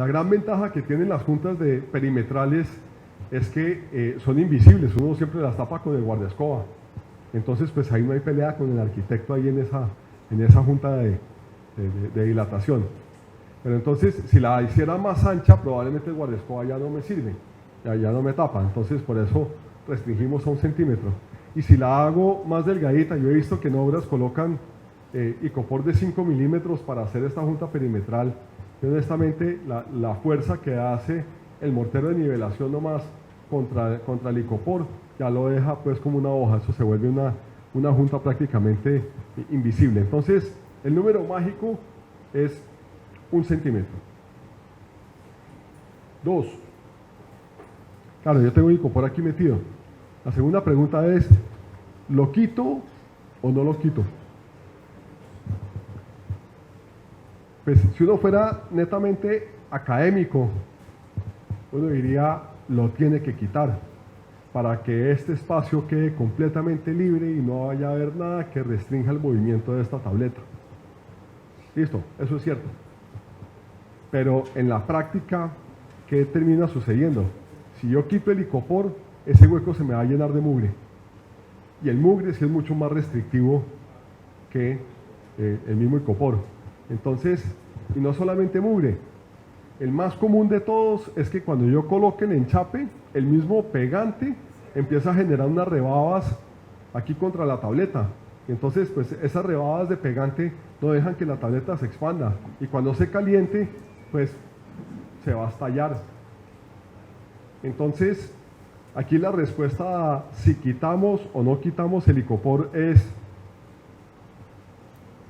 La gran ventaja que tienen las juntas de perimetrales es que son invisibles, uno siempre las tapa con el guardaescoba. Entonces, pues ahí no hay pelea con el arquitecto ahí en esa junta de dilatación. Pero entonces, si la hiciera más ancha, probablemente el guardaescoba ya no me sirve, ya no me tapa. Entonces, por eso restringimos a 1 centímetro. Y si la hago más delgadita, yo he visto que en obras colocan icopor de 5 milímetros para hacer esta junta perimetral. Y honestamente, la fuerza que hace el mortero de nivelación nomás contra el icopor ya lo deja pues como una hoja. Eso se vuelve una junta prácticamente invisible. Entonces, el número mágico es 1 centímetro. 2. Claro, yo tengo el icopor aquí metido. La segunda pregunta es, ¿lo quito o no lo quito? Pues si uno fuera netamente académico, uno diría, lo tiene que quitar para que este espacio quede completamente libre y no vaya a haber nada que restrinja el movimiento de esta tableta. Listo, eso es cierto. Pero en la práctica, ¿qué termina sucediendo? Si yo quito el icopor, ese hueco se me va a llenar de mugre. Y el mugre sí es mucho más restrictivo que el mismo icopor. Entonces, y no solamente mugre, el más común de todos es que cuando yo coloque el enchape, el mismo pegante empieza a generar unas rebabas aquí contra la tableta. Entonces, pues esas rebabas de pegante no dejan que la tableta se expanda. Y cuando se caliente, pues se va a estallar. Entonces, aquí la respuesta a si quitamos o no quitamos el icopor es,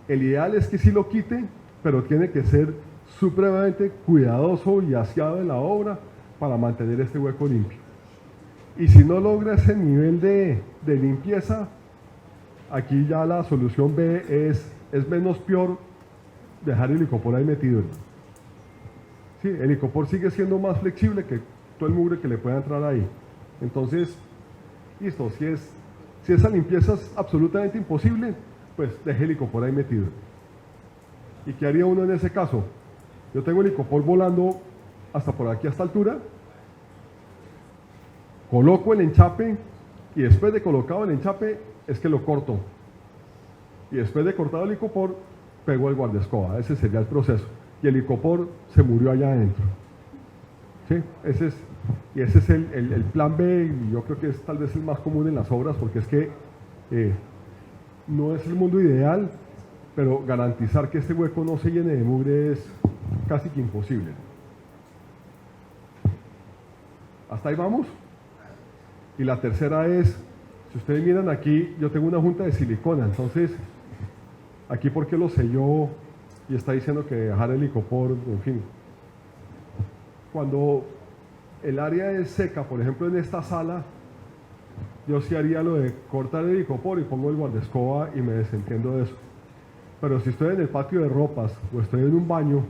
el ideal es que sí lo quite, pero tiene que ser supremamente cuidadoso y aseado en la obra para mantener este hueco limpio. Y si no logra ese nivel de limpieza, aquí ya la solución B es menos peor dejar el icopor ahí metido. Sí, el icopor sigue siendo más flexible que todo el mugre que le pueda entrar ahí. Entonces, listo, si esa limpieza es absolutamente imposible, pues deje el icopor ahí metido. ¿Y qué haría uno en ese caso? Yo tengo el icopor volando hasta por aquí, a esta altura, coloco el enchape y después de colocado el enchape es que lo corto. Y después de cortado el icopor, pego el guardaescoba. Ese sería el proceso. Y el icopor se murió allá adentro. ¿Sí? Ese es el plan B, y yo creo que es tal vez el más común en las obras, porque es que no es el mundo ideal, pero garantizar que este hueco no se llene de mugre es casi que imposible. ¿Hasta ahí vamos? Y la tercera es, si ustedes miran aquí, yo tengo una junta de silicona, entonces, aquí ¿por qué lo selló? Y está diciendo que dejar el icopor, en fin. Cuando el área es seca, por ejemplo en esta sala, yo sí haría lo de cortar el icopor y pongo el guardaescoba y me desentiendo de eso. Pero si estoy en el patio de ropas o estoy en un baño,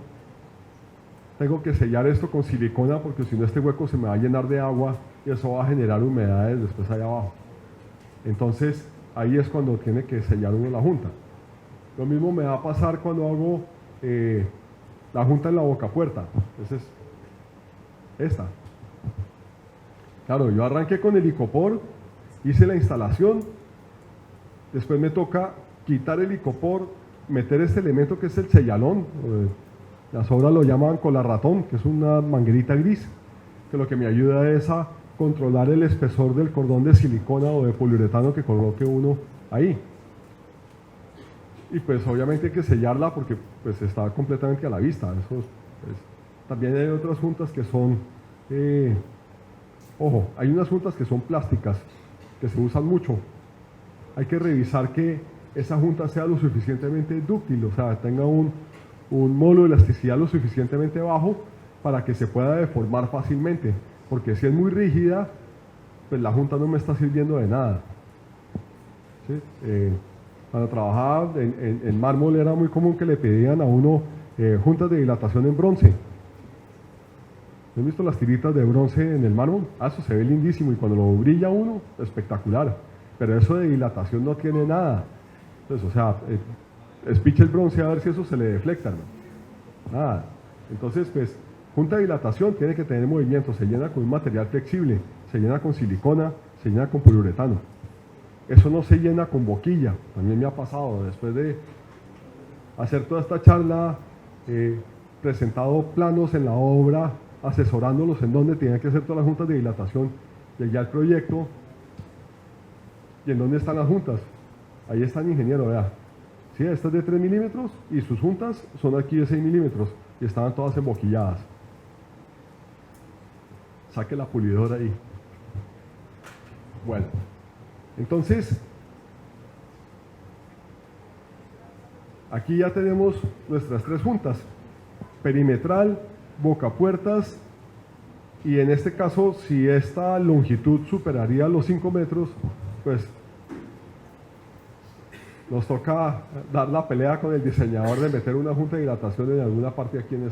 tengo que sellar esto con silicona porque si no este hueco se me va a llenar de agua y eso va a generar humedades después allá abajo. Entonces ahí es cuando tiene que sellar uno la junta. Lo mismo me va a pasar cuando hago la junta en la bocapuerta. Entonces, esta. Claro, yo arranqué con el icopor, hice la instalación, después me toca quitar el icopor, meter este elemento que es el sellalón, las obras lo llaman colarratón, que es una manguerita gris, que lo que me ayuda es a controlar el espesor del cordón de silicona o de poliuretano que coloque uno ahí. Y pues obviamente hay que sellarla porque pues está completamente a la vista. Eso, pues, también hay otras juntas que son, ojo, hay unas juntas que son plásticas, que se usan mucho. Hay que revisar que esa junta sea lo suficientemente dúctil, o sea, tenga un módulo de elasticidad lo suficientemente bajo para que se pueda deformar fácilmente, porque si es muy rígida, pues la junta no me está sirviendo de nada. ¿Sí? Cuando trabajaba en mármol era muy común que le pedían a uno juntas de dilatación en bronce. ¿Han visto las tiritas de bronce en el mármol? Eso se ve lindísimo y cuando lo brilla uno, espectacular. Pero eso de dilatación no tiene nada. Entonces, o sea, espiche el bronce a ver si eso se le deflecta, ¿no? Nada. Entonces, pues, Junta de dilatación tiene que tener movimiento, se llena con un material flexible, se llena con silicona, se llena con poliuretano. Eso no se llena con boquilla. También me ha pasado, después de hacer toda esta charla, presentado planos en la obra, asesorándolos en dónde tenían que hacer todas las juntas de dilatación, llegué al proyecto, ¿y en dónde están las juntas? Ahí está el ingeniero, vea. Sí, esta es de 3 milímetros y sus juntas son aquí de 6 milímetros y estaban todas emboquilladas. Saque la pulidora ahí. Bueno, entonces, aquí ya tenemos nuestras 3 juntas: perimetral, bocapuertas, y en este caso, si esta longitud superaría los 5 metros, pues nos toca dar la pelea con el diseñador de meter una junta de dilatación en alguna parte aquí en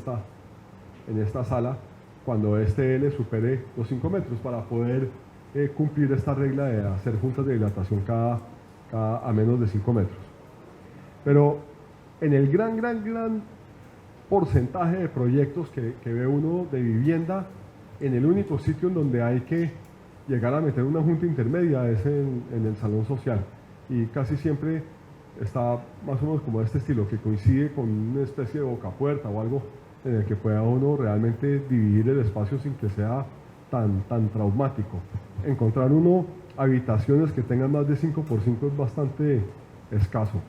esta sala, cuando este L supere los 5 metros, para poder cumplir esta regla de hacer juntas de dilatación cada a menos de 5 metros. Pero en el gran porcentaje de proyectos que ve uno de vivienda, en el único sitio en donde hay que llegar a meter una junta intermedia es en el salón social, y casi siempre está más o menos como este estilo, que coincide con una especie de bocapuerta o algo en el que pueda uno realmente dividir el espacio sin que sea tan traumático. Encontrar uno habitaciones que tengan más de 5x5 es bastante escaso,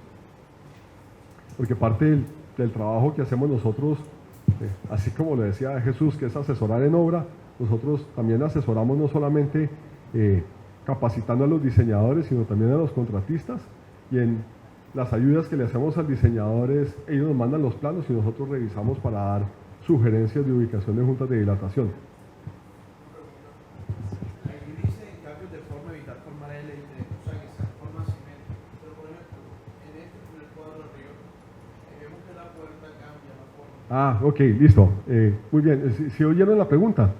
porque parte del trabajo que hacemos nosotros, así como le decía Jesús, que es asesorar en obra, nosotros también asesoramos no solamente capacitando a los diseñadores, sino también a los contratistas, y en las ayudas que le hacemos al diseñador es, ellos nos mandan los planos y nosotros revisamos para dar sugerencias de ubicación de juntas de dilatación. Aquí dice en cambios de forma evitar formar L, o sea que sean formas simétricas. Pero por ejemplo, en el cuadro arriba, vemos que la puerta cambia la forma. Ah, ok, listo. Muy bien. ¿Sí oyeron la pregunta?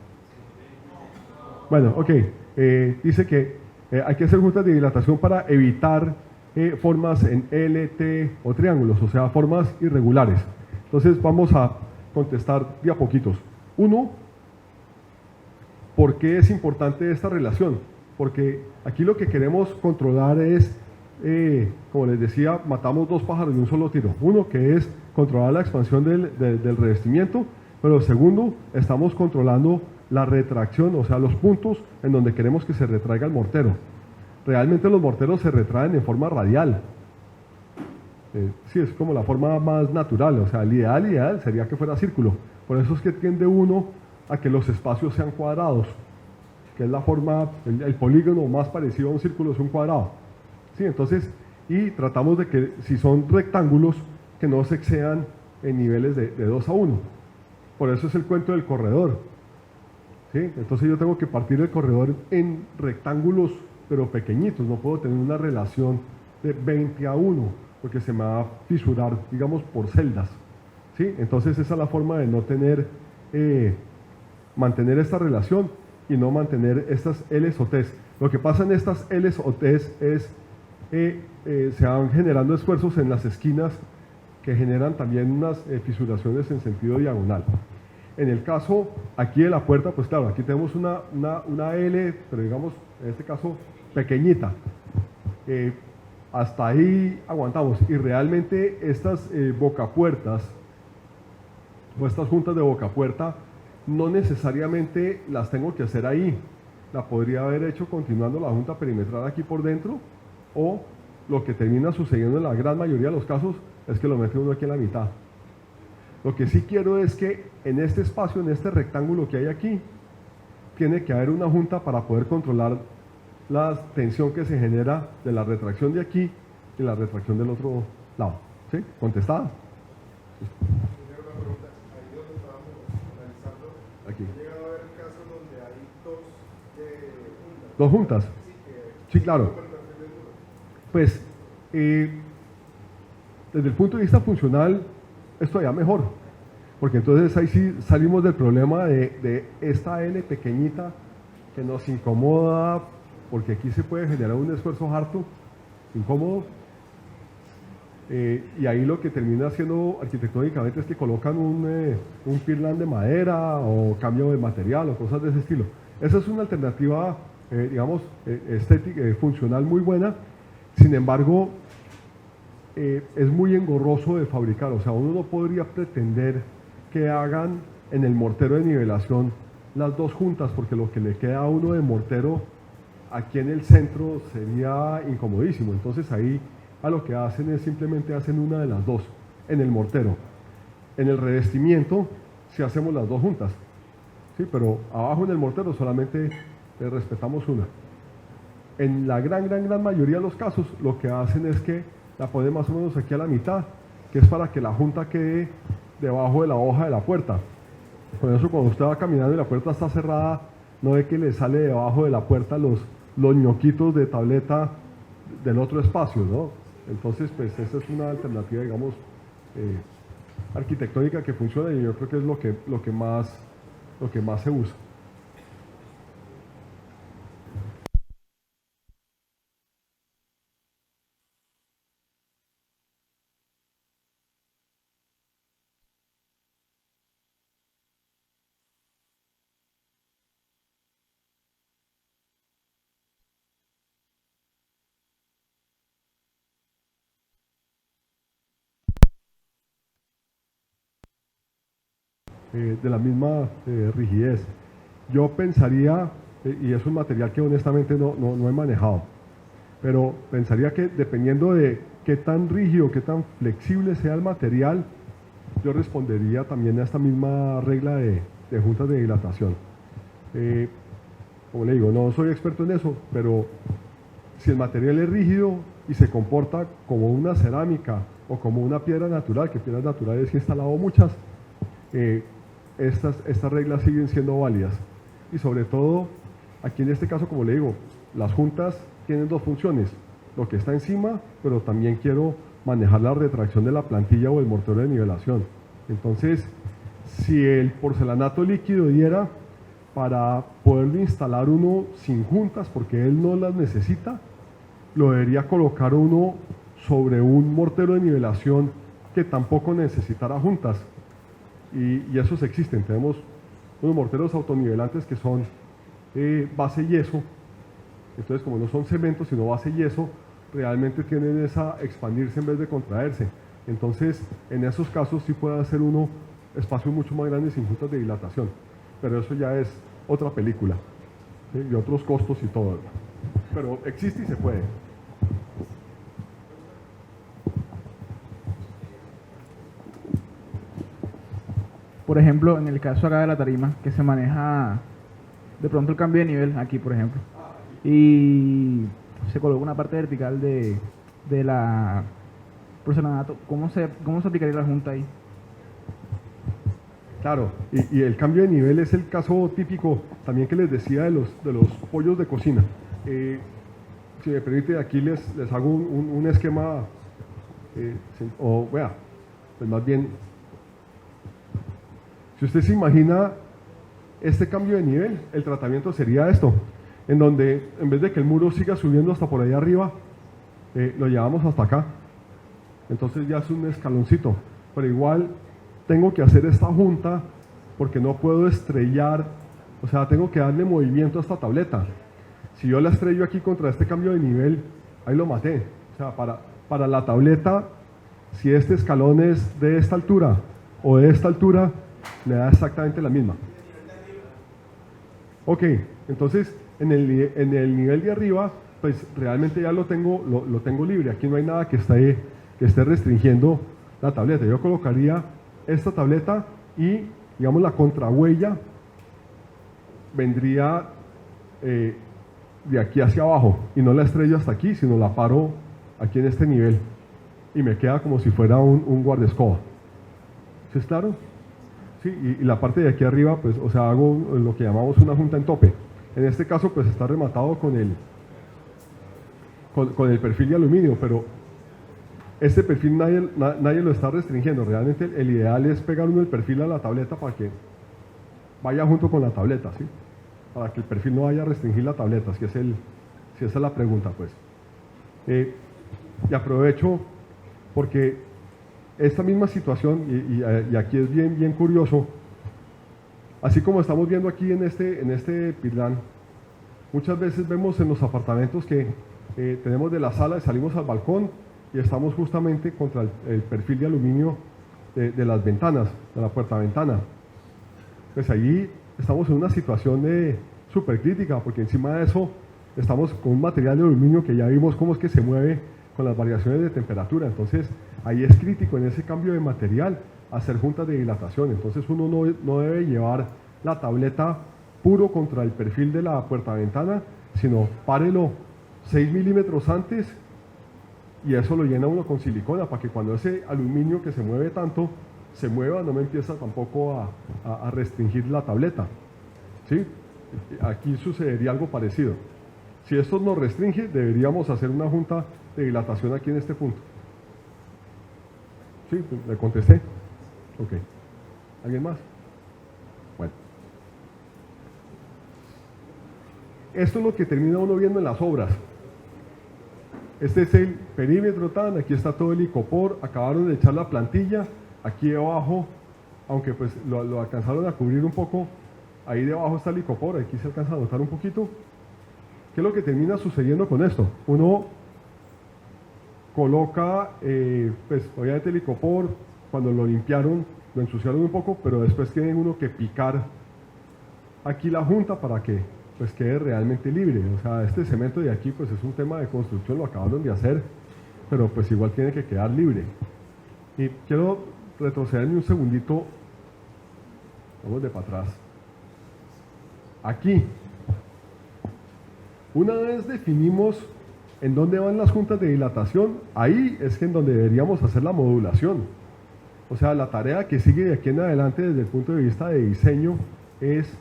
Bueno, ok. Dice que hay que hacer juntas de dilatación para evitar formas en L, T o triángulos, o sea, formas irregulares. Entonces vamos a contestar de a poquitos. Uno, ¿por qué es importante esta relación? Porque aquí lo que queremos controlar es, como les decía, matamos 2 pájaros de un solo tiro. Uno, que es controlar la expansión del revestimiento, pero segundo, estamos controlando la retracción, o sea, los puntos en donde queremos que se retraiga el mortero. Realmente los morteros se retraen en forma radial. Sí, es como la forma más natural, o sea, el ideal sería que fuera círculo. Por eso es que tiende uno a que los espacios sean cuadrados, que es la forma, el polígono más parecido a un círculo es un cuadrado. Sí, entonces, y tratamos de que si son rectángulos, que no se excedan en niveles de 2 a 1. Por eso es el cuento del corredor. ¿Sí? Entonces yo tengo que partir el corredor en rectángulos, pero pequeñitos, no puedo tener una relación de 20 a 1, porque se me va a fisurar, digamos, por celdas. ¿Sí? Entonces esa es la forma de no tener, mantener esta relación y no mantener estas L's o T's. Lo que pasa en estas L's o T's es, se van generando esfuerzos en las esquinas que generan también unas fisuraciones en sentido diagonal. En el caso aquí de la puerta, pues claro, aquí tenemos una L, pero digamos, en este caso, pequeñita. Hasta ahí aguantamos. Y realmente estas bocapuertas, o estas juntas de bocapuerta, no necesariamente las tengo que hacer ahí. La podría haber hecho continuando la junta perimetral aquí por dentro, o lo que termina sucediendo en la gran mayoría de los casos es que lo mete uno aquí en la mitad. Lo que sí quiero es que en este espacio, en este rectángulo que hay aquí, tiene que haber una junta para poder controlar la tensión que se genera de la retracción de aquí y la retracción del otro lado. ¿Sí? ¿Contestada? Aquí. ¿Llegado a haber casos donde hay juntas? ¿Dos juntas? Sí, claro. Pues, desde el punto de vista funcional, es todavía mejor, porque entonces ahí sí salimos del problema de esta L pequeñita que nos incomoda, porque aquí se puede generar un esfuerzo harto, incómodo, Y ahí lo que termina haciendo arquitectónicamente es que colocan un pirlán de madera o cambio de material o cosas de ese estilo. Esa es una alternativa, digamos, estética, funcional muy buena. Sin embargo, es muy engorroso de fabricar. O sea, uno no podría pretender que hagan en el mortero de nivelación las dos juntas, porque lo que le queda a uno de mortero aquí en el centro sería incomodísimo. Entonces ahí a lo que hacen es simplemente hacen una de las dos en el mortero. En el revestimiento sí hacemos las dos juntas, ¿sí? Pero abajo en el mortero solamente respetamos una. En la gran mayoría de los casos lo que hacen es que la ponen más o menos aquí a la mitad, que es para que la junta quede debajo de la hoja de la puerta. Por eso cuando usted va caminando y la puerta está cerrada, no ve que le sale debajo de la puerta los ñoquitos de tableta del otro espacio, ¿no? Entonces, pues esa es una alternativa, digamos, arquitectónica que funciona, y yo creo que es lo que más se usa. De la misma rigidez. Yo pensaría, y es un material que honestamente no he manejado, pero pensaría que dependiendo de qué tan rígido, qué tan flexible sea el material, yo respondería también a esta misma regla de juntas de dilatación. Como le digo, no soy experto en eso, pero si el material es rígido y se comporta como una cerámica o como una piedra natural, que piedras naturales he instalado muchas, estas reglas siguen siendo válidas. Y sobre todo, aquí en este caso, como le digo, las juntas tienen dos funciones: lo que está encima, pero también quiero manejar la retracción de la plantilla o el mortero de nivelación. Entonces, si el porcelanato líquido diera para poderlo instalar uno sin juntas, porque él no las necesita, lo debería colocar uno sobre un mortero de nivelación que tampoco necesitara juntas. Y esos existen. Tenemos unos morteros autonivelantes que son base yeso. Entonces, como no son cemento sino base yeso, realmente tienden a expandirse en vez de contraerse. Entonces, en esos casos sí puede hacer uno espacios mucho más grandes sin juntas de dilatación, pero eso ya es otra película, ¿sí? Y otros costos y todo, pero existe y se puede. Por ejemplo, en el caso acá de la tarima, que se maneja de pronto el cambio de nivel, aquí por ejemplo, y se coloca una parte vertical de la porcelanato, ¿cómo se aplicaría la junta ahí? Claro, y el cambio de nivel es el caso típico también que les decía de los pollos de cocina. Si me permite, aquí les hago un esquema, pues más bien, si usted se imagina este cambio de nivel, el tratamiento sería esto, en donde en vez de que el muro siga subiendo hasta por ahí arriba, lo llevamos hasta acá. Entonces ya es un escaloncito, pero igual tengo que hacer esta junta porque no puedo estrellar, o sea, tengo que darle movimiento a esta tableta. Si yo la estrello aquí contra este cambio de nivel, ahí lo maté. O sea, para la tableta, si este escalón es de esta altura o de esta altura, me da exactamente la misma. Ok, entonces en el nivel de arriba, pues realmente ya lo tengo libre. Aquí no hay nada que esté restringiendo la tableta. Yo colocaría esta tableta y, digamos, la contrahuella vendría de aquí hacia abajo, y no la estrello hasta aquí, sino la paro aquí en este nivel y me queda como si fuera un guardaescoba. ¿Sí es claro? Sí, y la parte de aquí arriba, pues, o sea, hago lo que llamamos una junta en tope. En este caso, pues está rematado con el perfil de aluminio, pero este perfil nadie lo está restringiendo. Realmente el ideal es pegar uno el perfil a la tableta para que vaya junto con la tableta, ¿sí? Para que el perfil no vaya a restringir la tableta, si esa es la pregunta, pues. Y aprovecho porque esta misma situación, y aquí es bien curioso, así como estamos viendo aquí en este pilar, muchas veces vemos en los apartamentos que tenemos de la sala y salimos al balcón y estamos justamente contra el perfil de aluminio de las ventanas, de la puerta ventana. Pues ahí estamos en una situación súper crítica, porque encima de eso estamos con un material de aluminio que ya vimos cómo es que se mueve con las variaciones de temperatura. Entonces ahí es crítico en ese cambio de material hacer juntas de dilatación. Entonces uno no debe llevar la tableta puro contra el perfil de la puerta ventana, sino párelo 6 milímetros antes y eso lo llena uno con silicona para que cuando ese aluminio que se mueve tanto se mueva, no me empieza tampoco a restringir la tableta. ¿Sí? Aquí sucedería algo parecido. Si esto nos restringe, deberíamos hacer una junta de dilatación aquí en este punto. ¿Sí? ¿Le contesté? Ok. ¿Alguien más? Bueno. Esto es lo que termina uno viendo en las obras. Este es el perímetro tan, aquí está todo el icopor, acabaron de echar la plantilla, aquí debajo, aunque pues lo alcanzaron a cubrir un poco, ahí debajo está el icopor, aquí se alcanza a notar un poquito. ¿Qué es lo que termina sucediendo con esto? Uno coloca, pues obviamente el icopor, cuando lo limpiaron, lo ensuciaron un poco, pero después tienen uno que picar aquí la junta para que pues quede realmente libre. O sea, este cemento de aquí pues es un tema de construcción, lo acabaron de hacer, pero pues igual tiene que quedar libre. Y quiero retrocederme un segundito, vamos de para atrás. Aquí, una vez definimos en dónde van las juntas de dilatación, ahí es que en donde deberíamos hacer la modulación. O sea, la tarea que sigue de aquí en adelante desde el punto de vista de diseño es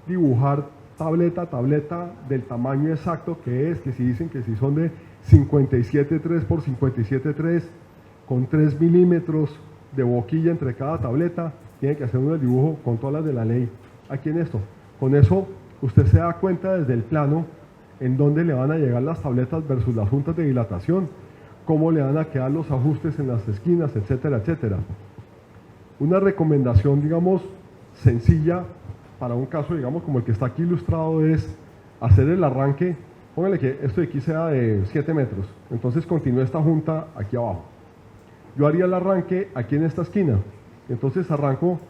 dibujar tableta a tableta del tamaño exacto que es, que si dicen que si son de 57.3 por 57.3 con 3 milímetros de boquilla entre cada tableta, tiene que hacer uno el dibujo con todas las de la ley aquí en esto. Con eso usted se da cuenta desde el plano en dónde le van a llegar las tabletas versus las juntas de dilatación, cómo le van a quedar los ajustes en las esquinas, etcétera, etcétera. Una recomendación, digamos, sencilla para un caso, digamos, como el que está aquí ilustrado es hacer el arranque, póngale que esto de aquí sea de 7 metros, entonces continúe esta junta aquí abajo. Yo haría el arranque aquí en esta esquina, entonces arranco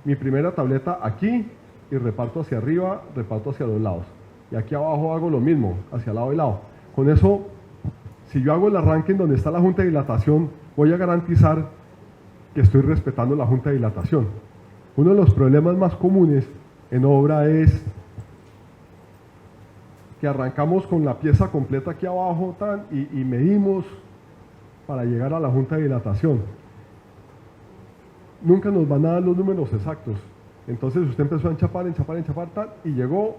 mi primera tableta aquí y reparto hacia arriba, reparto hacia los lados. Y aquí abajo hago lo mismo, hacia lado y lado. Con eso, si yo hago el arranque en donde está la junta de dilatación, voy a garantizar que estoy respetando la junta de dilatación. Uno de los problemas más comunes en obra es que arrancamos con la pieza completa aquí abajo y medimos para llegar a la junta de dilatación. Nunca nos van a dar los números exactos. Entonces usted empezó a enchapar y llegó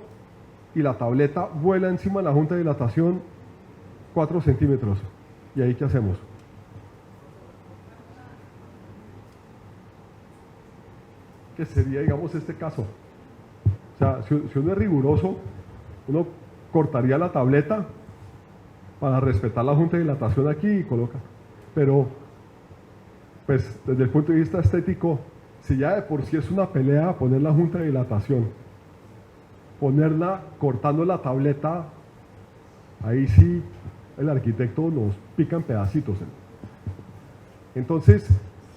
y la tableta vuela encima de la junta de dilatación 4 centímetros. ¿Y ahí qué hacemos? Que sería, digamos, este caso. O sea, si uno es riguroso, uno cortaría la tableta para respetar la junta de dilatación aquí y coloca. Pero, pues, desde el punto de vista estético, si ya de por sí es una pelea poner la junta de dilatación, ponerla cortando la tableta, ahí sí el arquitecto nos pica en pedacitos. Entonces,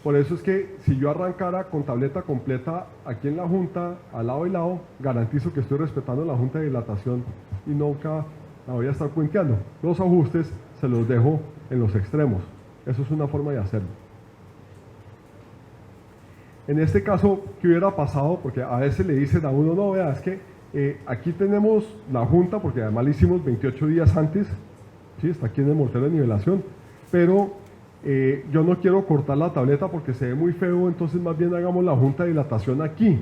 por eso es que si yo arrancara con tableta completa aquí en la junta, al lado y lado, garantizo que estoy respetando la junta de dilatación y nunca la voy a estar puenteando. Los ajustes se los dejo en los extremos. Eso es una forma de hacerlo. En este caso, ¿qué hubiera pasado? Porque a veces le dicen a uno, no, vea, es que aquí tenemos la junta, porque además la hicimos 28 días antes, ¿sí? Está aquí en el mortero de nivelación, pero yo no quiero cortar la tableta porque se ve muy feo, entonces más bien hagamos la junta de dilatación aquí,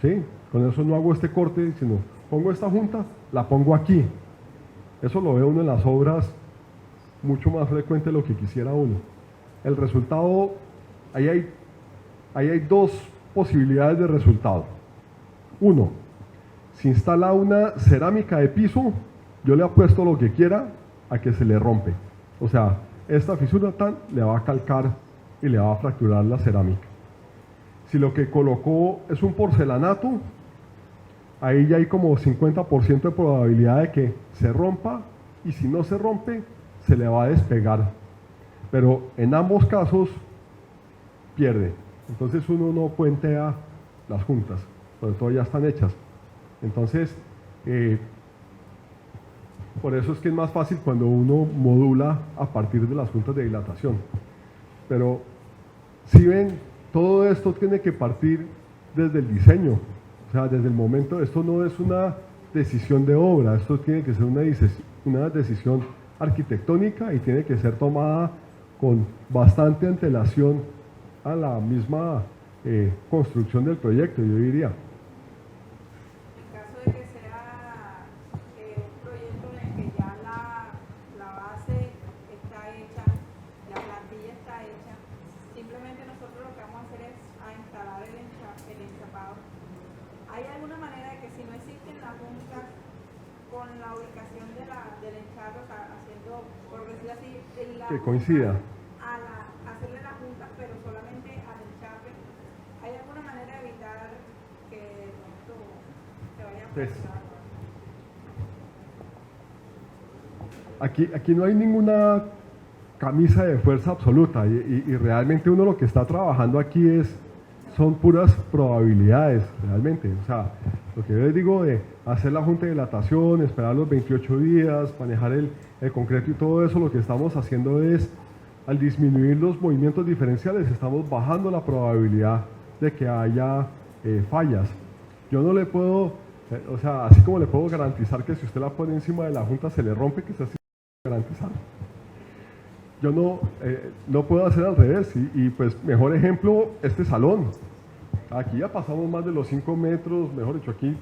¿sí? Con eso no hago este corte, sino pongo esta junta, la pongo aquí. Eso lo ve uno en las obras mucho más frecuente de lo que quisiera uno. El resultado, ahí hay dos posibilidades de resultado. Uno, si instala una cerámica de piso, yo le apuesto lo que quiera a que se le rompe. O sea, esta fisura tan le va a calcar y le va a fracturar la cerámica. Si lo que colocó es un porcelanato, ahí ya hay como 50% de probabilidad de que se rompa, y si no se rompe, se le va a despegar. Pero en ambos casos pierde. Entonces uno no puentea las juntas, porque todas ya están hechas. Entonces, por eso es que es más fácil cuando uno modula a partir de las juntas de dilatación. Pero si ven, todo esto tiene que partir desde el diseño. O sea, desde el momento, esto no es una decisión de obra, esto tiene que ser una decisión arquitectónica y tiene que ser tomada con bastante antelación a la misma construcción del proyecto, yo diría. En caso de que sea un proyecto en el que ya la base está hecha, la plantilla está hecha, simplemente nosotros lo que vamos a hacer es instalar el enchapado. ¿Hay alguna manera de que si no existen las juntas con la ubicación del enchape, o sea, haciendo, por decir así, Que coincida. Hacerle las juntas, pero solamente al enchape, ¿hay alguna manera de evitar que esto se vaya a Pues, fracturar? aquí no hay ninguna camisa de fuerza absoluta y realmente uno lo que está trabajando aquí son puras probabilidades, realmente. O sea, lo que yo les digo de hacer la junta de dilatación, esperar los 28 días, manejar el concreto y todo eso, lo que estamos haciendo es, al disminuir los movimientos diferenciales, estamos bajando la probabilidad de que haya fallas. Yo no le puedo, o sea, así como le puedo garantizar que si usted la pone encima de la junta se le rompe, que se así garantizar. Yo no puedo hacer al revés, y pues mejor ejemplo, este salón. Aquí ya pasamos más de los 5 metros, mejor dicho, aquí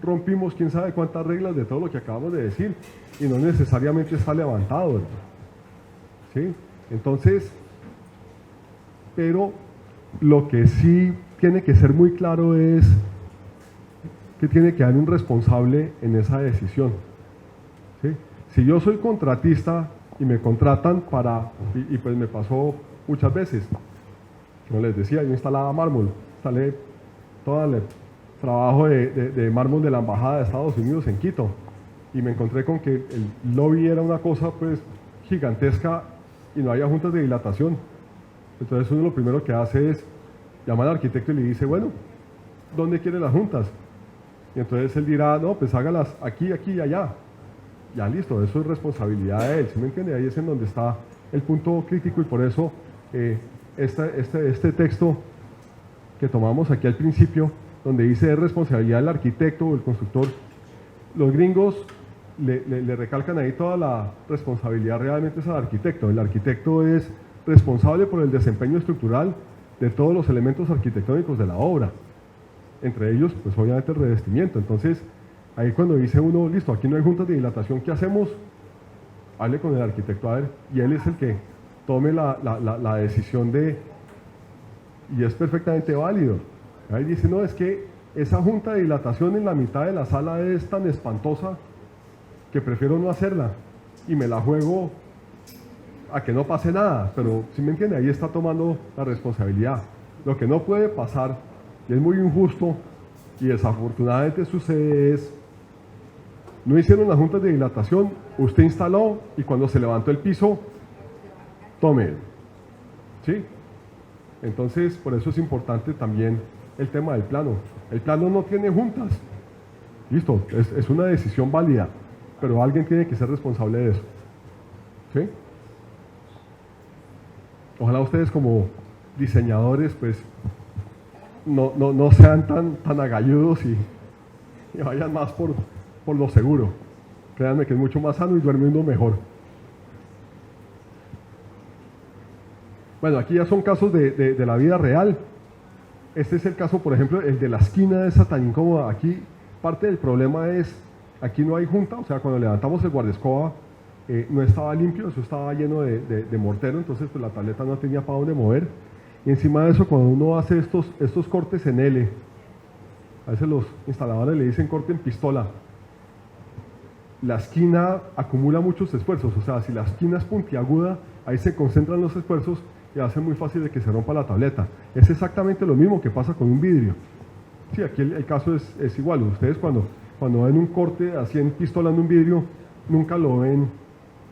rompimos quién sabe cuántas reglas de todo lo que acabamos de decir, y no necesariamente está levantado, ¿verdad? ¿Sí? Entonces, pero lo que sí tiene que ser muy claro es que tiene que haber un responsable en esa decisión. ¿Sí? Si yo soy contratista y me contratan y pues me pasó muchas veces, como les decía, yo instalaba mármol, instalé todo el trabajo de mármol de la Embajada de Estados Unidos en Quito, y me encontré con que el lobby era una cosa pues gigantesca y no había juntas de dilatación. Entonces uno lo primero que hace es llamar al arquitecto y le dice, bueno, ¿dónde quiere las juntas? Y entonces él dirá, no, pues hágalas aquí, aquí y allá. Ya listo, eso es responsabilidad de él, ¿sí me entiende? Ahí es en donde está el punto crítico, y por eso este texto que tomamos aquí al principio, donde dice es responsabilidad del arquitecto o el constructor, los gringos le recalcan ahí toda la responsabilidad realmente es al arquitecto. El arquitecto es responsable por el desempeño estructural de todos los elementos arquitectónicos de la obra, entre ellos pues obviamente el revestimiento. Entonces ahí cuando dice uno, listo, aquí no hay juntas de dilatación, ¿qué hacemos? Hable con el arquitecto a ver, y él es el que tome la decisión y es perfectamente válido. Ahí dice, no, es que esa junta de dilatación en la mitad de la sala es tan espantosa que prefiero no hacerla y me la juego a que no pase nada, pero si me entiende, ahí está tomando la responsabilidad. Lo que no puede pasar, y es muy injusto y desafortunadamente sucede, es no hicieron las juntas de dilatación, usted instaló y cuando se levantó el piso, tome, ¿sí? Entonces, por eso es importante también el tema del plano. El plano no tiene juntas, listo, es una decisión válida, pero alguien tiene que ser responsable de eso, ¿sí? Ojalá ustedes como diseñadores pues no sean tan agalludos y vayan más por lo seguro. Créanme que es mucho más sano y duerme uno mejor. Bueno, aquí ya son casos de la vida real. Este es el caso, por ejemplo, el de la esquina de esa tan incómoda. Aquí parte del problema es, aquí no hay junta, o sea, cuando levantamos el guardaescoba no estaba limpio, eso estaba lleno de mortero, entonces pues la tableta no tenía para dónde mover. Y encima de eso, cuando uno hace estos cortes en L, a veces los instaladores le dicen corte en pistola, la esquina acumula muchos esfuerzos, o sea, si la esquina es puntiaguda, ahí se concentran los esfuerzos y hace muy fácil de que se rompa la tableta. Es exactamente lo mismo que pasa con un vidrio. Sí, aquí el caso es igual. Ustedes cuando ven un corte así en pistola en un vidrio, nunca lo ven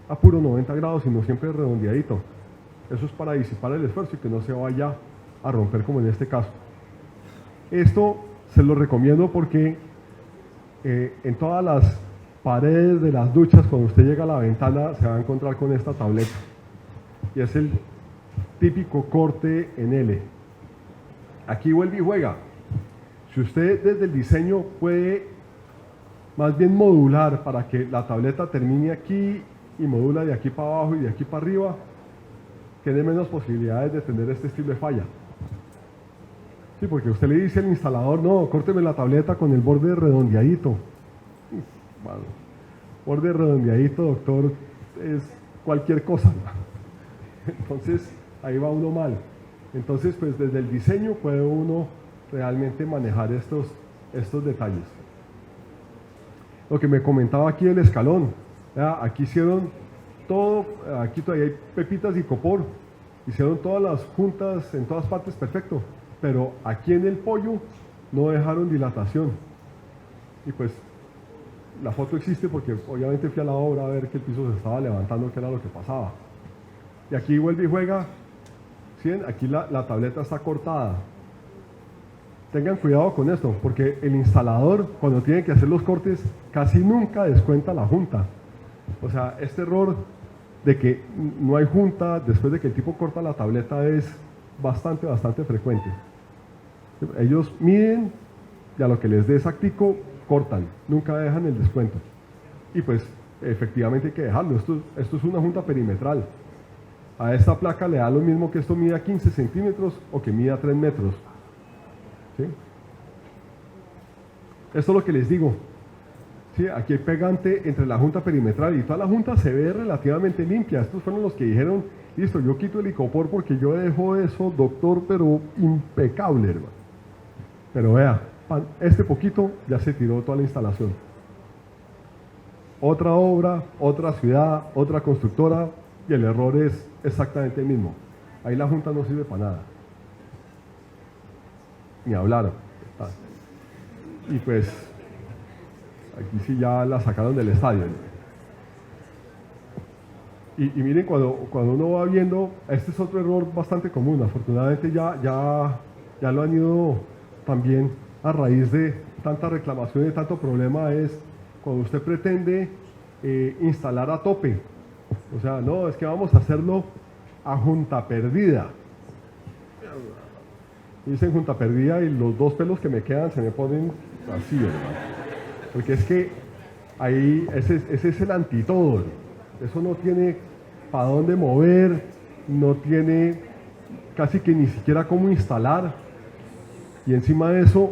a puro 90 grados, sino siempre redondeadito. Eso es para disipar el esfuerzo y que no se vaya a romper como en este caso. Esto se lo recomiendo porque en todas las paredes de las duchas, cuando usted llega a la ventana, se va a encontrar con esta tableta. Y es el típico corte en L. Aquí vuelve y juega. Si usted desde el diseño puede más bien modular para que la tableta termine aquí y modula de aquí para abajo y de aquí para arriba, tiene menos posibilidades de tener este estilo de falla. Sí, porque usted le dice al instalador, no, córteme la tableta con el borde redondeadito. Bueno, borde redondeadito, doctor, es cualquier cosa, ¿no? Entonces, ahí va uno mal. Entonces, pues desde el diseño puede uno realmente manejar estos detalles. Lo que me comentaba aquí el escalón, ¿ya? Aquí hicieron todo, aquí todavía hay pepitas y copor, hicieron todas las juntas en todas partes perfecto, pero aquí en el pollo no dejaron dilatación. Y pues la foto existe porque obviamente fui a la obra a ver que el piso se estaba levantando, que era lo que pasaba. Y aquí vuelve y juega, ¿sí? Aquí la tableta está cortada. Tengan cuidado con esto, porque el instalador, cuando tiene que hacer los cortes, casi nunca descuenta la junta. O sea, este error de que no hay junta después de que el tipo corta la tableta es bastante frecuente. Ellos miden y a lo que les dé exactico, cortan, nunca dejan el descuento. Y pues, efectivamente hay que dejarlo. Esto es una junta perimetral. A esta placa le da lo mismo que esto mida 15 centímetros o que mida 3 metros. ¿Sí? Esto es lo que les digo. ¿Sí? Aquí hay pegante entre la junta perimetral y toda la junta se ve relativamente limpia. Estos fueron los que dijeron, listo, yo quito el icopor porque yo dejo eso, doctor, pero impecable, hermano. Pero vea, este poquito ya se tiró toda la instalación. Otra obra, otra ciudad, otra constructora y el error es exactamente el mismo. Ahí la junta no sirve para nada. Ni hablar. Y pues aquí sí ya la sacaron del estadio. Y miren, cuando uno va viendo, este es otro error bastante común. Afortunadamente ya lo han ido también a raíz de tanta reclamación y tanto problema, es cuando usted pretende instalar a tope. O sea, no, es que vamos a hacerlo a junta perdida. Dicen junta perdida y los dos pelos que me quedan se me ponen así, ¿verdad? Porque es que ahí ese es el antitodo. Eso no tiene para dónde mover, no tiene casi que ni siquiera cómo instalar. Y encima de eso,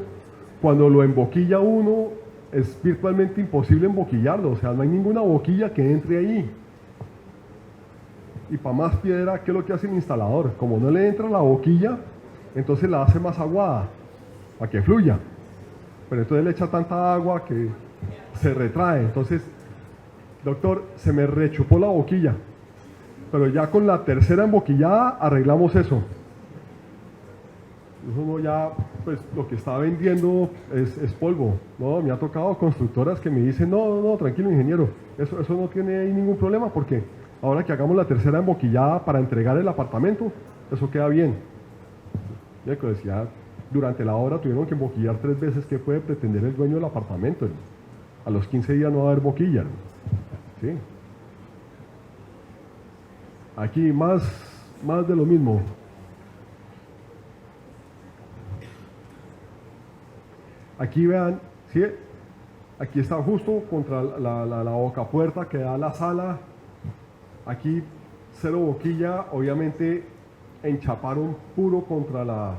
cuando lo emboquilla uno, es virtualmente imposible emboquillarlo. O sea, no hay ninguna boquilla que entre ahí. Y para más piedra, ¿qué es lo que hace el instalador? Como no le entra la boquilla, entonces la hace más aguada, para que fluya. Pero entonces le echa tanta agua que se retrae. Entonces, doctor, se me rechupó la boquilla. Pero ya con la tercera emboquillada arreglamos eso. Eso no, ya, pues lo que está vendiendo es polvo. No, me ha tocado constructoras que me dicen, no, tranquilo ingeniero, eso no tiene ahí ningún problema porque ahora que hagamos la tercera emboquillada para entregar el apartamento, eso queda bien. Ya que decía, durante la obra tuvieron que emboquillar 3 veces. ¿Qué puede pretender el dueño del apartamento? A los 15 días no va a haber boquilla. ¿Sí? Aquí más de lo mismo. Aquí vean, ¿sí? Aquí está justo contra la boca puerta que da a la sala. Aquí cero boquilla, obviamente enchaparon puro contra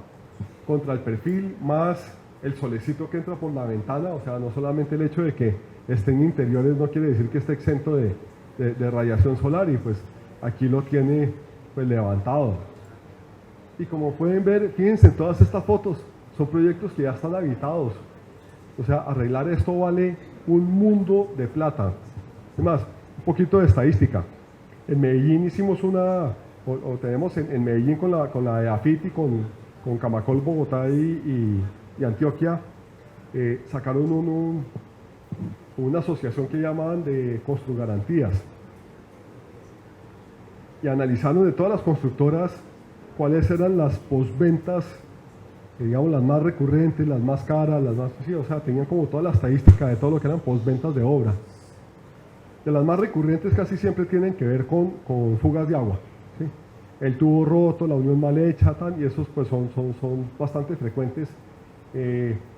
el perfil, más el solecito que entra por la ventana. O sea, no solamente el hecho de que estén interiores no quiere decir que esté exento de radiación solar, y pues aquí lo tiene pues levantado. Y como pueden ver, fíjense en todas estas fotos, son proyectos que ya están habitados. O sea, arreglar esto vale un mundo de plata. Además, un poquito de estadística. En Medellín hicimos o tenemos en Medellín con la de AFIT y con Camacol, Bogotá y Antioquia, sacaron una asociación que llamaban de Construgarantías y analizaron de todas las constructoras cuáles eran las postventas, digamos las más recurrentes, las más caras, las más, sí, o sea, tenían como toda la estadística de todo lo que eran postventas de obra. De las más recurrentes casi siempre tienen que ver con fugas de agua, ¿sí? El tubo roto, la unión mal hecha, y esos pues son bastante frecuentes.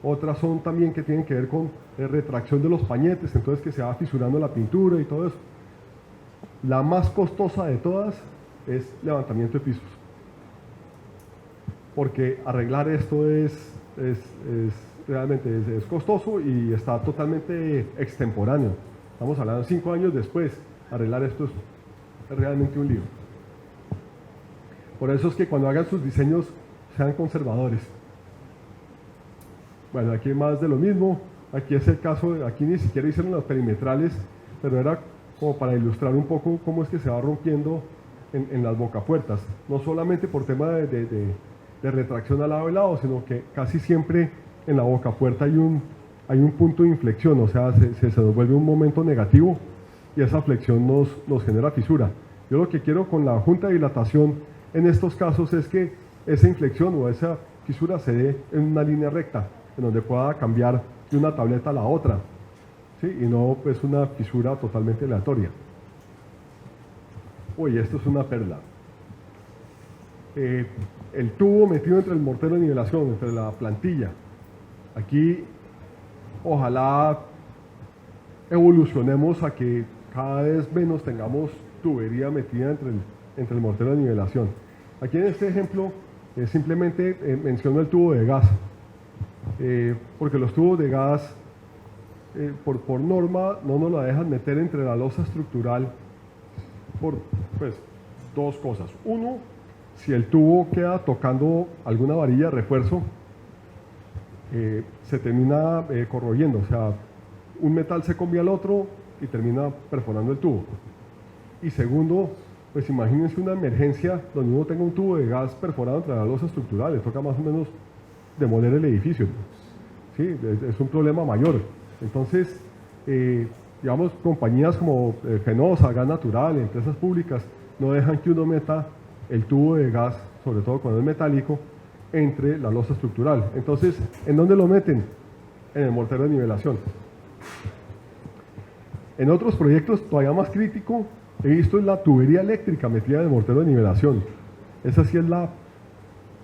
Otras son también que tienen que ver con retracción de los pañetes, entonces que se va fisurando la pintura y todo eso. La más costosa de todas es levantamiento de pisos, porque arreglar esto realmente es costoso y está totalmente extemporáneo. Estamos hablando 5 años después, arreglar esto es realmente un lío. Por eso es que cuando hagan sus diseños sean conservadores. Bueno, aquí más de lo mismo. Aquí es el caso, aquí ni siquiera hicieron las perimetrales, pero era como para ilustrar un poco cómo es que se va rompiendo en las bocapuertas. No solamente por tema de retracción al lado y lado, sino que casi siempre en la bocapuerta hay un punto de inflexión, o sea, se nos vuelve un momento negativo y esa flexión nos genera fisura. Yo lo que quiero con la junta de dilatación en estos casos es que esa inflexión o esa fisura se dé en una línea recta, en donde pueda cambiar de una tableta a la otra, ¿sí? Y no pues una fisura totalmente aleatoria. Uy, esto es una perla. El tubo metido entre el mortero de nivelación, entre la plantilla. Aquí ojalá evolucionemos a que cada vez menos tengamos tubería metida entre el mortero de nivelación. Aquí en este ejemplo simplemente menciono el tubo de gas, porque los tubos de gas por norma no nos la dejan meter entre la losa estructural por pues, 2 cosas. Uno, si el tubo queda tocando alguna varilla de refuerzo, se termina corroyendo, o sea, un metal se combia al otro y termina perforando el tubo. Y segundo, pues imagínense una emergencia donde uno tenga un tubo de gas perforado entre las losas estructurales, toca más o menos demoler el edificio, ¿sí? Es un problema mayor. Entonces, digamos, compañías como Fenosa, Gas Natural, empresas públicas, no dejan que uno meta el tubo de gas, sobre todo cuando es metálico, entre la losa estructural. Entonces, ¿en dónde lo meten? En el mortero de nivelación. En otros proyectos todavía más crítico, he visto la tubería eléctrica metida en el mortero de nivelación. Esa sí es la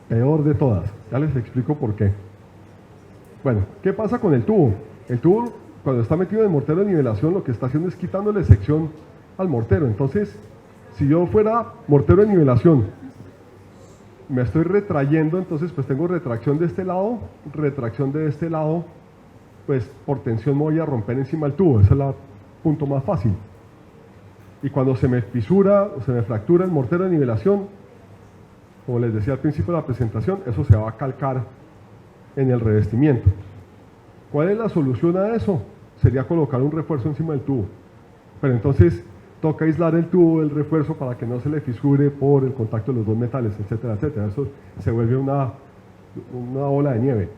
peor de todas. Ya les explico por qué. Bueno, ¿qué pasa con el tubo? El tubo, cuando está metido en el mortero de nivelación, lo que está haciendo es quitándole sección al mortero. Entonces, si yo fuera mortero de nivelación, me estoy retrayendo, entonces pues tengo retracción de este lado, retracción de este lado, pues por tensión me voy a romper encima del tubo. Ese es el punto más fácil. Y cuando se me fisura o se me fractura el mortero de nivelación, como les decía al principio de la presentación, eso se va a calcar en el revestimiento. ¿Cuál es la solución a eso? Sería colocar un refuerzo encima del tubo. Pero entonces toca aislar el tubo del refuerzo para que no se le fisure por el contacto de los 2 metales, etcétera, etcétera. Eso se vuelve una bola de nieve.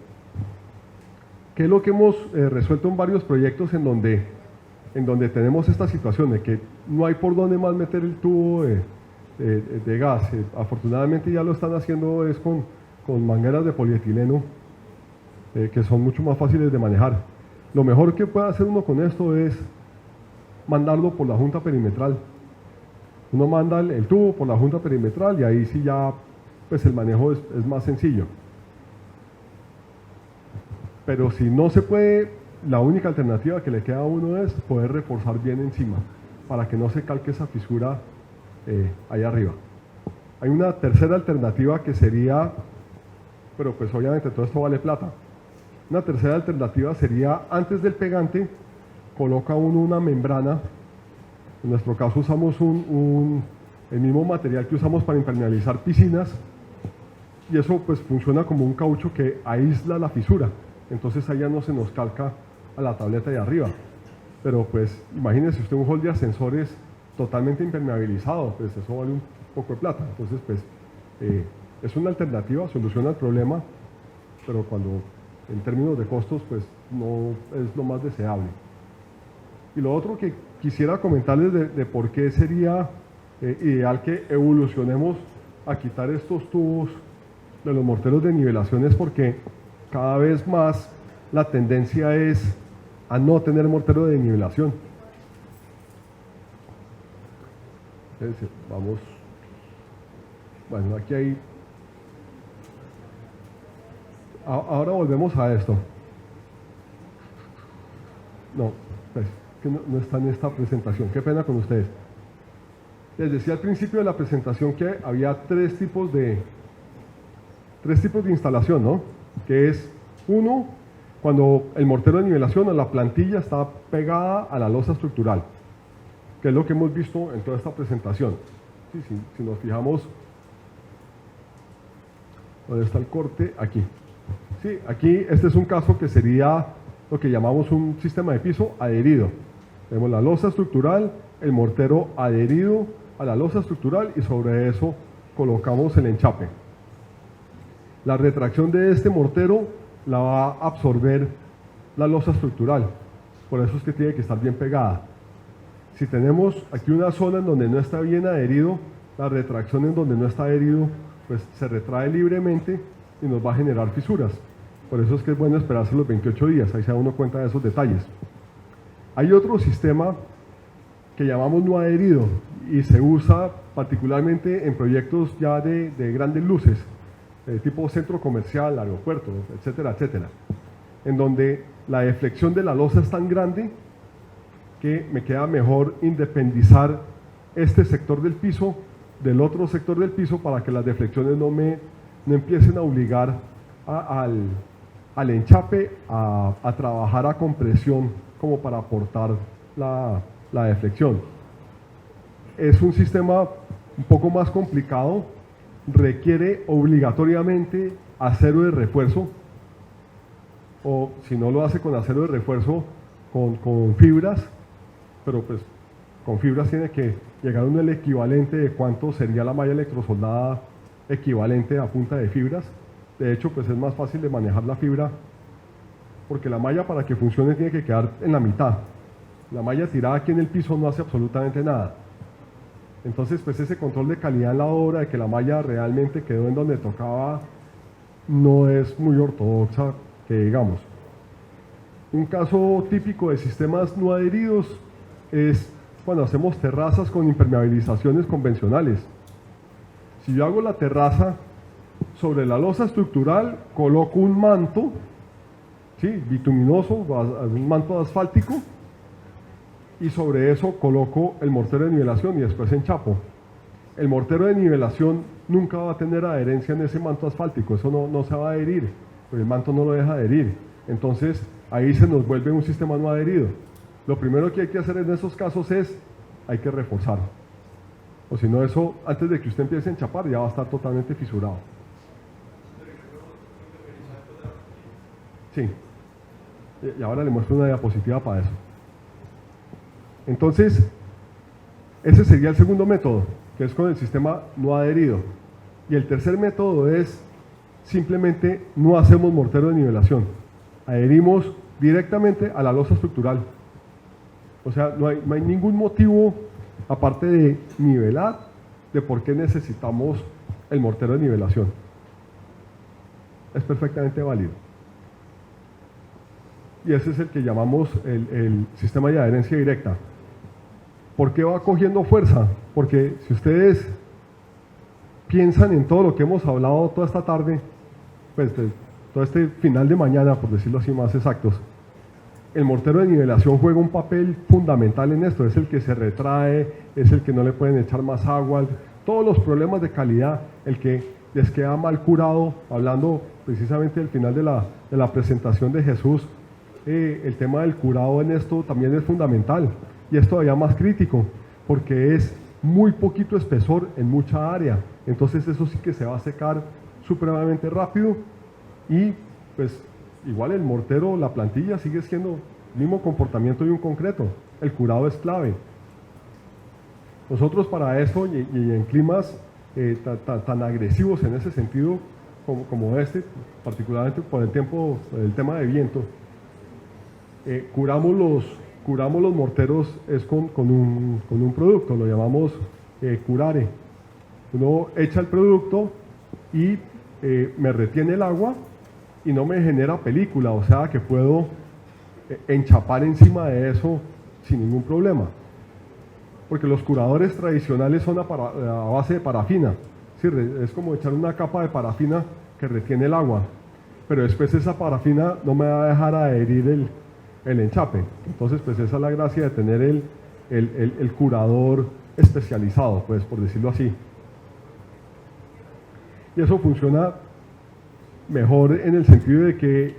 ¿Qué es lo que hemos resuelto en varios proyectos en donde tenemos esta situación de que no hay por dónde más meter el tubo de gas? Afortunadamente ya lo están haciendo es con mangueras de polietileno, que son mucho más fáciles de manejar. Lo mejor que puede hacer uno con esto es mandarlo por la junta perimetral. Uno manda el tubo por la junta perimetral y ahí sí ya pues el manejo es más sencillo. Pero si no se puede, la única alternativa que le queda a uno es poder reforzar bien encima para que no se calque esa fisura ahí arriba. Hay una tercera alternativa que sería, pero pues obviamente todo esto vale plata. Una tercera alternativa sería, antes del pegante, coloca uno una membrana. En nuestro caso usamos el mismo material que usamos para impermeabilizar piscinas, y eso pues funciona como un caucho que aísla la fisura. Entonces allá no se nos calca a la tableta de arriba. Pero pues imagínense usted un hall de ascensores totalmente impermeabilizado, pues eso vale un poco de plata. Entonces, pues, es una alternativa, soluciona el problema, pero cuando en términos de costos, pues no es lo más deseable. Y lo otro que quisiera comentarles de por qué sería ideal que evolucionemos a quitar estos tubos de los morteros de nivelación es porque cada vez más la tendencia es a no tener mortero de nivelación. Entonces, vamos, bueno, aquí hay, ahora volvemos a esto. No, pues, que no está en esta presentación, qué pena con ustedes. Les decía al principio de la presentación que había tres tipos de instalación, ¿no? Que es, uno, cuando el mortero de nivelación o la plantilla está pegada a la losa estructural, que es lo que hemos visto en toda esta presentación. Sí, si nos fijamos, ¿dónde está el corte? Aquí. Sí, aquí este es un caso que sería lo que llamamos un sistema de piso adherido. Tenemos la losa estructural, el mortero adherido a la losa estructural y sobre eso colocamos el enchape. La retracción de este mortero la va a absorber la losa estructural, por eso es que tiene que estar bien pegada. Si tenemos aquí una zona en donde no está bien adherido, la retracción en donde no está adherido, pues se retrae libremente y nos va a generar fisuras. Por eso es que es bueno esperarse los 28 días, ahí se da uno cuenta de esos detalles. Hay otro sistema que llamamos no adherido y se usa particularmente en proyectos ya de grandes luces, tipo centro comercial, aeropuerto, etcétera, etcétera, en donde la deflexión de la losa es tan grande que me queda mejor independizar este sector del piso del otro sector del piso para que las deflexiones no empiecen a obligar al enchape a trabajar a compresión como para aportar la deflexión. Es un sistema un poco más complicado, requiere obligatoriamente acero de refuerzo, o si no lo hace con acero de refuerzo, con fibras, pero pues con fibras tiene que llegar a el equivalente de cuánto sería la malla electrosoldada equivalente a punta de fibras. De hecho, pues es más fácil de manejar la fibra, porque la malla para que funcione tiene que quedar en la mitad. La malla tirada aquí en el piso no hace absolutamente nada. Entonces, pues ese control de calidad en la obra, de que la malla realmente quedó en donde tocaba, no es muy ortodoxa, que digamos. Un caso típico de sistemas no adheridos es cuando hacemos terrazas con impermeabilizaciones convencionales. Si yo hago la terraza sobre la losa estructural, coloco un manto, ¿sí?, bituminoso, un manto asfáltico, y sobre eso coloco el mortero de nivelación y después enchapo. El mortero de nivelación nunca va a tener adherencia en ese manto asfáltico, eso no se va a adherir, porque el manto no lo deja adherir. Entonces ahí se nos vuelve un sistema no adherido. Lo primero que hay que hacer en esos casos es, hay que reforzar. O si no, eso, antes de que usted empiece a enchapar, ya va a estar totalmente fisurado. Sí. Y ahora le muestro una diapositiva para eso. Entonces, ese sería el segundo método, que es con el sistema no adherido. Y el tercer método es, simplemente no hacemos mortero de nivelación. Adherimos directamente a la losa estructural. O sea, no hay ningún motivo, aparte de nivelar, de por qué necesitamos el mortero de nivelación. Es perfectamente válido. Y ese es el que llamamos el sistema de adherencia directa. ¿Por qué va cogiendo fuerza? Porque si ustedes piensan en todo lo que hemos hablado toda esta tarde, pues todo este final de mañana, por decirlo así más exactos, el mortero de nivelación juega un papel fundamental en esto. Es el que se retrae, es el que no le pueden echar más agua, todos los problemas de calidad, el que les queda mal curado. Hablando precisamente del final de la presentación de Jesús, el tema del curado en esto también es fundamental, y es todavía más crítico porque es muy poquito espesor en mucha área. Entonces eso sí que se va a secar supremamente rápido, y pues igual el mortero, la plantilla sigue siendo el mismo comportamiento de un concreto. El curado es clave. Nosotros para eso y en climas tan agresivos en ese sentido como este, particularmente por el tema de viento, curamos los morteros es con un producto, lo llamamos curare. Uno echa el producto y me retiene el agua y no me genera película, o sea que puedo enchapar encima de eso sin ningún problema. Porque los curadores tradicionales son a base de parafina. Sí, es como echar una capa de parafina que retiene el agua, pero después esa parafina no me va a dejar adherir el enchape. Entonces, pues esa es la gracia de tener el curador especializado, pues por decirlo así. Y eso funciona mejor en el sentido de que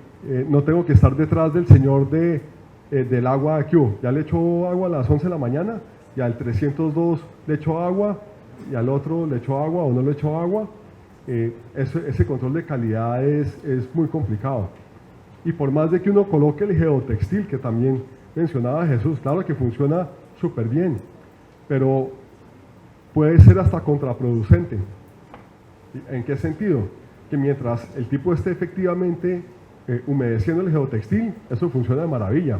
no tengo que estar detrás del señor del agua aquí. Ya le echo agua a las 11 de la mañana, y al 302 le echo agua, y al otro le echo agua o no le echo agua. Ese control de calidad es muy complicado. Y por más de que uno coloque el geotextil, que también mencionaba Jesús, claro que funciona súper bien, pero puede ser hasta contraproducente. ¿En qué sentido? Que mientras el tipo esté efectivamente humedeciendo el geotextil, eso funciona de maravilla.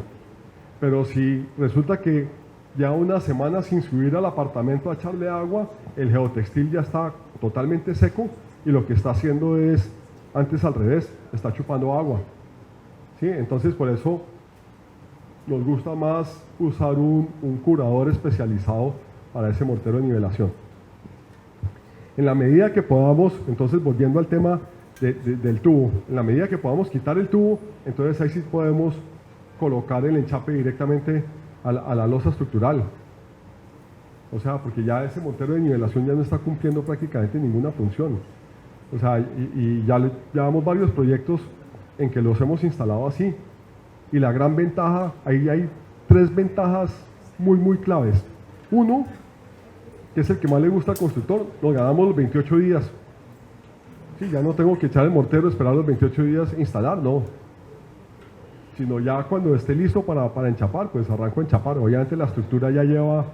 Pero si resulta que ya una semana sin subir al apartamento a echarle agua, el geotextil ya está totalmente seco y lo que está haciendo es, antes al revés, está chupando agua. ¿Sí? Entonces por eso nos gusta más usar un curador especializado para ese mortero de nivelación. En la medida que podamos, entonces volviendo al tema del tubo, en la medida que podamos quitar el tubo, entonces ahí sí podemos colocar el enchape directamente a la losa estructural. O sea, porque ya ese mortero de nivelación ya no está cumpliendo prácticamente ninguna función. O sea, y ya llevamos varios proyectos en que los hemos instalado así. Y la gran ventaja, ahí hay 3 ventajas muy claves. Uno, que es el que más le gusta al constructor, nos ganamos los 28 días. Sí, ya no tengo que echar el mortero, esperar los 28 días e instalar, no. Sino ya cuando esté listo para enchapar, pues arranco a enchapar. Obviamente la estructura ya lleva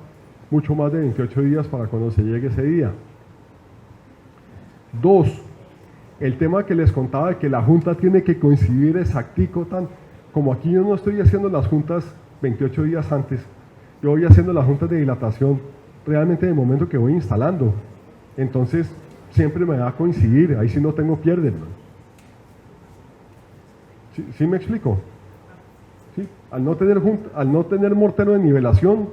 mucho más de 28 días para cuando se llegue ese día. 2, el tema que les contaba de que la junta tiene que coincidir exactico, como aquí yo no estoy haciendo las juntas 28 días antes, yo voy haciendo las juntas de dilatación realmente en el momento que voy instalando. Entonces siempre me va a coincidir, ahí sí no tengo pierde. ¿Sí me explico? ¿Sí? Al no tener mortero de nivelación,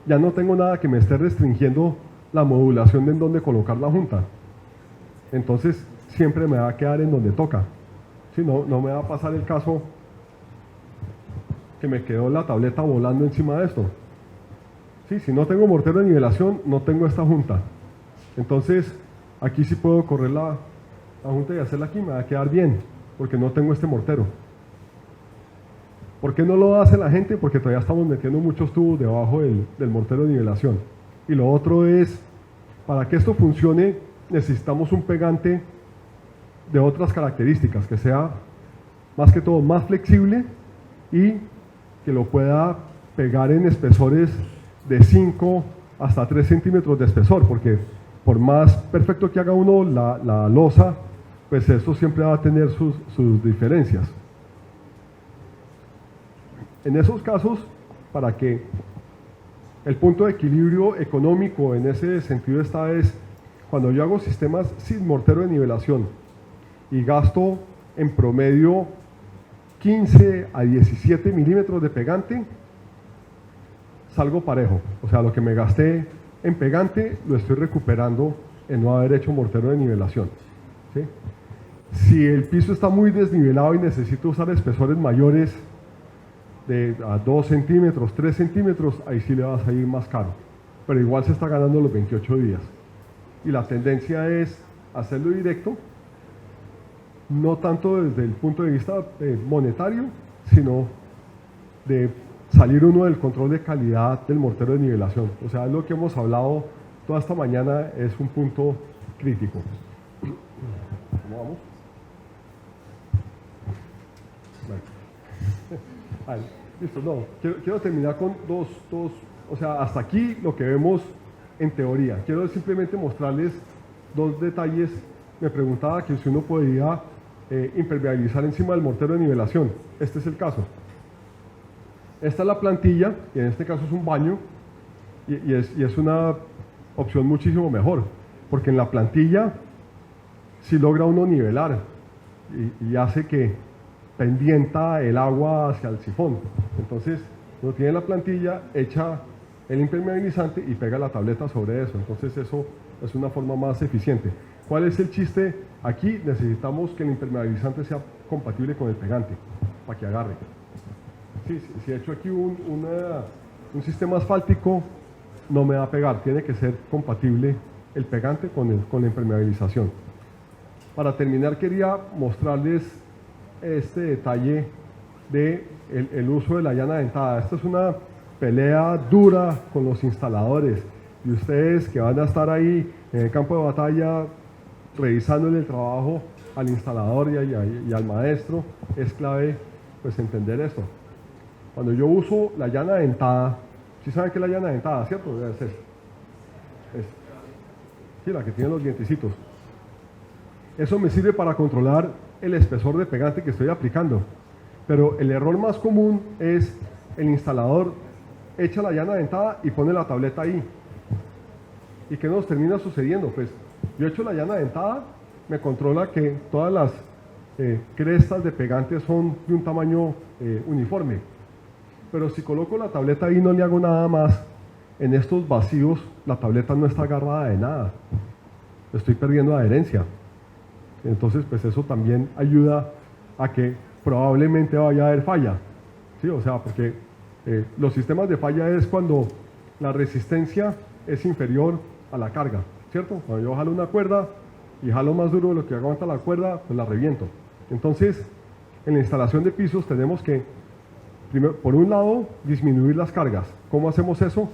ya no tengo nada que me esté restringiendo la modulación de en dónde colocar la junta. Entonces siempre me va a quedar en donde toca. ¿Sí? No me va a pasar el caso que me quedó la tableta volando encima de esto. ¿Sí? Si no tengo mortero de nivelación, no tengo esta junta. Entonces aquí sí puedo correr la junta y hacerla aquí, me va a quedar bien, porque no tengo este mortero. ¿Por qué no lo hace la gente? Porque todavía estamos metiendo muchos tubos debajo del mortero de nivelación. Y lo otro es, para que esto funcione, necesitamos un pegante de otras características, que sea más que todo más flexible y que lo pueda pegar en espesores de 5 hasta 3 centímetros de espesor, porque por más perfecto que haga uno la losa, pues esto siempre va a tener sus diferencias. En esos casos, para que el punto de equilibrio económico en ese sentido está es cuando yo hago sistemas sin mortero de nivelación y gasto en promedio 15 a 17 milímetros de pegante, salgo parejo. O sea, lo que me gasté en pegante lo estoy recuperando en no haber hecho mortero de nivelación. ¿Sí? Si el piso está muy desnivelado y necesito usar espesores mayores a 2 centímetros, 3 centímetros, ahí sí le va a salir más caro. Pero igual se está ganando los 28 días. Y la tendencia es hacerlo directo, no tanto desde el punto de vista monetario, sino de salir uno del control de calidad del mortero de nivelación. O sea, es lo que hemos hablado toda esta mañana, es un punto crítico. ¿Cómo vamos? Bueno. Listo, no, quiero terminar con dos o sea, hasta aquí lo que vemos en teoría. Quiero simplemente mostrarles dos detalles. Me preguntaba que si uno podía impermeabilizar encima del mortero de nivelación. Este es el caso. Esta es la plantilla, y en este caso es un baño, y es una opción muchísimo mejor, porque en la plantilla sí logra uno nivelar y hace que pendienta el agua hacia el sifón. Entonces, uno tiene la plantilla, echa el impermeabilizante y pega la tableta sobre eso. Entonces, eso es una forma más eficiente. ¿Cuál es el chiste? Aquí necesitamos que el impermeabilizante sea compatible con el pegante, para que agarre. Sí, si he hecho aquí un sistema asfáltico, no me va a pegar. Tiene que ser compatible el pegante con la impermeabilización. Para terminar, quería mostrarles este detalle de el uso de la llana dentada. Esta es una pelea dura con los instaladores, y ustedes que van a estar ahí en el campo de batalla revisándole el trabajo al instalador y al maestro, es clave pues entender esto. Cuando yo uso la llana dentada, ¿sí saben qué es la llana dentada, cierto? Sí, la que tiene los dientecitos. Eso me sirve para controlar el espesor de pegante que estoy aplicando. Pero el error más común es el instalador echa la llana dentada y pone la tableta ahí. ¿Y qué nos termina sucediendo? Pues yo echo la llana dentada, me controla que todas las crestas de pegante son de un tamaño uniforme. Pero si coloco la tableta ahí y no le hago nada más, en estos vacíos la tableta no está agarrada de nada. Estoy perdiendo adherencia. Entonces, pues eso también ayuda a que probablemente vaya a haber falla. ¿Sí? O sea, porque los sistemas de falla es cuando la resistencia es inferior a la carga, ¿cierto? Cuando yo jalo una cuerda y jalo más duro de lo que aguanta la cuerda, pues la reviento. Entonces, en la instalación de pisos tenemos que, primero, por un lado, disminuir las cargas. ¿Cómo hacemos eso?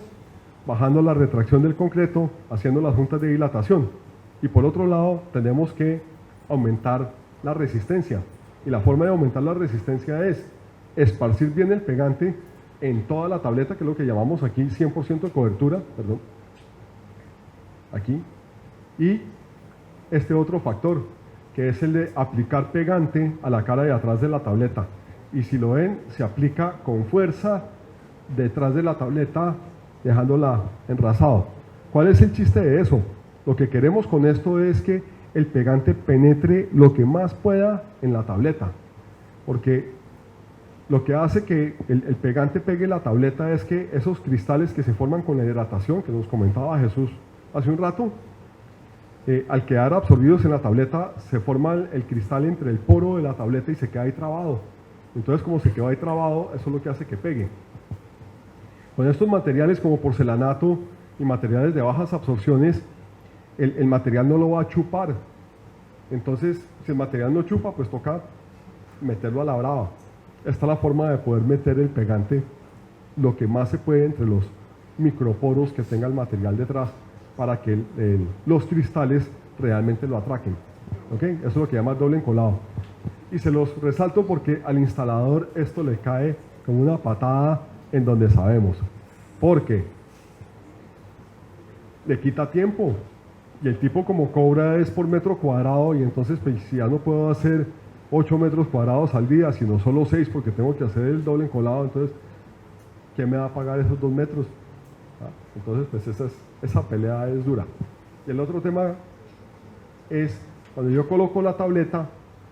Bajando la retracción del concreto, haciendo las juntas de dilatación. Y por otro lado, tenemos que aumentar la resistencia. Y la forma de aumentar la resistencia es esparcir bien el pegante en toda la tableta, que es lo que llamamos aquí 100% de cobertura, perdón, aquí, y este otro factor, que es el de aplicar pegante a la cara de atrás de la tableta. Y si lo ven, se aplica con fuerza detrás de la tableta, dejándola enrasado. ¿Cuál es el chiste de eso? Lo que queremos con esto es que el pegante penetre lo que más pueda en la tableta, porque lo que hace que el pegante pegue la tableta es que esos cristales que se forman con la hidratación, que nos comentaba Jesús hace un rato, al quedar absorbidos en la tableta, se forma el cristal entre el poro de la tableta y se queda ahí trabado. Entonces, como se queda ahí trabado, eso es lo que hace que pegue. Con estos materiales como porcelanato y materiales de bajas absorciones, el material no lo va a chupar. Entonces, si el material no chupa, pues toca meterlo a la brava. Esta es la forma de poder meter el pegante lo que más se puede entre los microporos que tenga el material detrás, para que los cristales realmente lo atraquen. ¿Okay? Eso es lo que llama doble encolado. Y se los resalto porque al instalador esto le cae como una patada en donde sabemos. Porque le quita tiempo. Y el tipo como cobra es por metro cuadrado, y entonces pues, si ya no puedo hacer 8 metros cuadrados al día, sino solo 6 porque tengo que hacer el doble encolado, entonces, ¿quién me va a pagar esos 2 metros? Entonces, pues esa pelea es dura. Y el otro tema es, cuando yo coloco la tableta,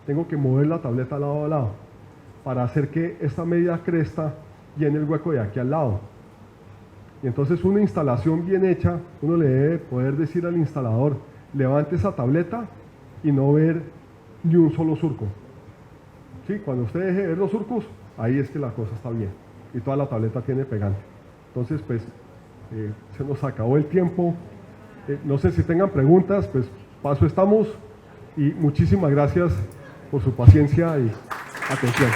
tengo que mover la tableta lado a lado, para hacer que esta media cresta llene el hueco de aquí al lado. Y entonces una instalación bien hecha, uno le debe poder decir al instalador, levante esa tableta y no ver ni un solo surco. ¿Sí? Cuando usted deje de ver los surcos, ahí es que la cosa está bien. Y toda la tableta tiene pegante. Entonces, pues, se nos acabó el tiempo. No sé si tengan preguntas, pues, paso estamos. Y muchísimas gracias por su paciencia y atención.